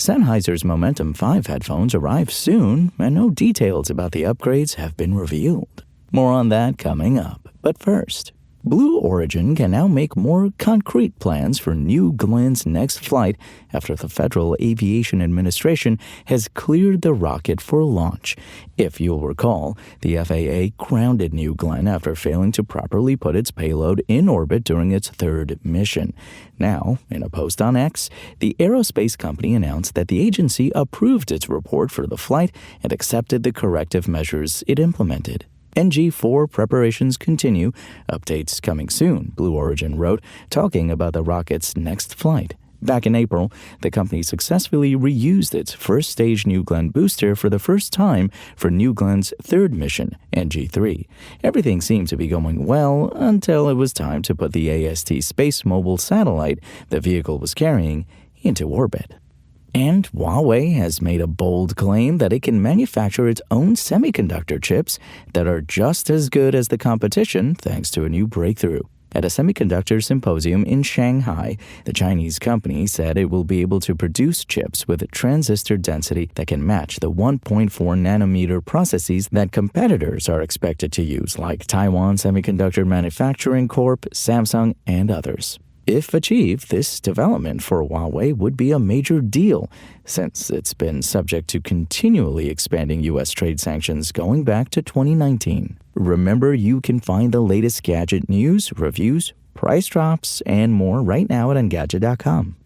Sennheiser's Momentum 5 headphones arrive soon, and no details about the upgrades have been revealed. More on that coming up. But first, Blue Origin can now make more concrete plans for New Glenn's next flight after the Federal Aviation Administration has cleared the rocket for launch. If you'll recall, the FAA grounded New Glenn after failing to properly put its payload in orbit during its third mission. Now, in a post on X, the aerospace company announced that the agency approved its report for the flight and accepted the corrective measures it implemented. NG-4 preparations continue. Updates coming soon, Blue Origin wrote, talking about the rocket's next flight. Back in April, the company successfully reused its first-stage New Glenn booster for the first time for New Glenn's third mission, NG-3. Everything seemed to be going well until it was time to put the AST Space Mobile satellite the vehicle was carrying into orbit. And Huawei has made a bold claim that it can manufacture its own semiconductor chips that are just as good as the competition thanks to a new breakthrough. At a semiconductor symposium in Shanghai, the Chinese company said it will be able to produce chips with a transistor density that can match the 1.4 nanometer processes that competitors are expected to use, like Taiwan Semiconductor Manufacturing Corp., Samsung, and others. If achieved, this development for Huawei would be a major deal, since it's been subject to continually expanding U.S. trade sanctions going back to 2019. Remember, you can find the latest gadget news, reviews, price drops, and more right now at Engadget.com.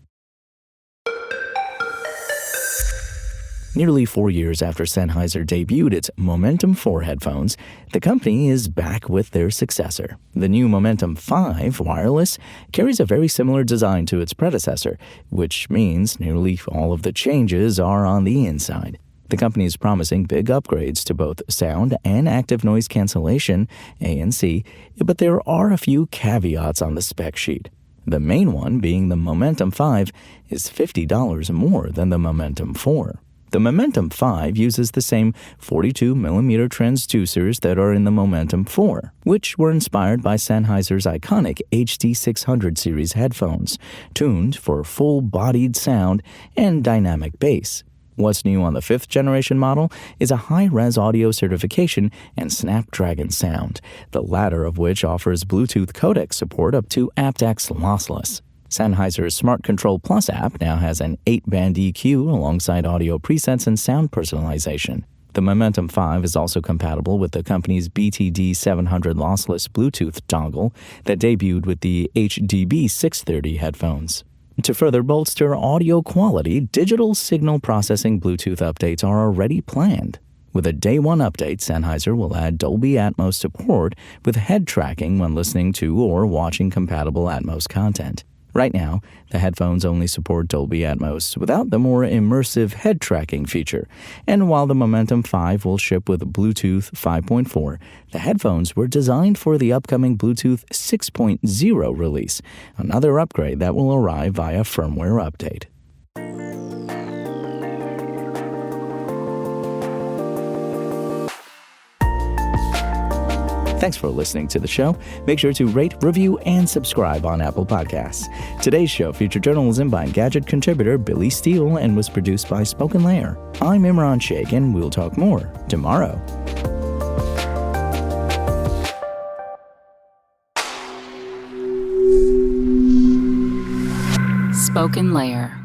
Nearly 4 years after Sennheiser debuted its Momentum 4 headphones, the company is back with their successor. The new Momentum 5 wireless carries a very similar design to its predecessor, which means nearly all of the changes are on the inside. The company is promising big upgrades to both sound and active noise cancellation, ANC, but there are a few caveats on the spec sheet. The main one being the Momentum 5 is $50 more than the Momentum 4. The Momentum 5 uses the same 42mm transducers that are in the Momentum 4, which were inspired by Sennheiser's iconic HD600 series headphones, tuned for full-bodied sound and dynamic bass. What's new on the 5th generation model is a high-res audio certification and Snapdragon sound, the latter of which offers Bluetooth codec support up to aptX lossless. Sennheiser's Smart Control Plus app now has an 8-band EQ alongside audio presets and sound personalization. The Momentum 5 is also compatible with the company's BTD 700 lossless Bluetooth dongle that debuted with the HDB 630 headphones. To further bolster audio quality, digital signal processing Bluetooth updates are already planned. With a Day 1 update, Sennheiser will add Dolby Atmos support with head tracking when listening to or watching compatible Atmos content. Right now, the headphones only support Dolby Atmos without the more immersive head tracking feature. And while the Momentum 5 will ship with Bluetooth 5.4, the headphones were designed for the upcoming Bluetooth 6.0 release, another upgrade that will arrive via firmware update. Thanks for listening to the show. Make sure to rate, review, and subscribe on Apple Podcasts. Today's show featured journalism by Engadget contributor Billy Steele and was produced by Spoken Layer. I'm Imran Sheikh, and we'll talk more tomorrow. Spoken Layer.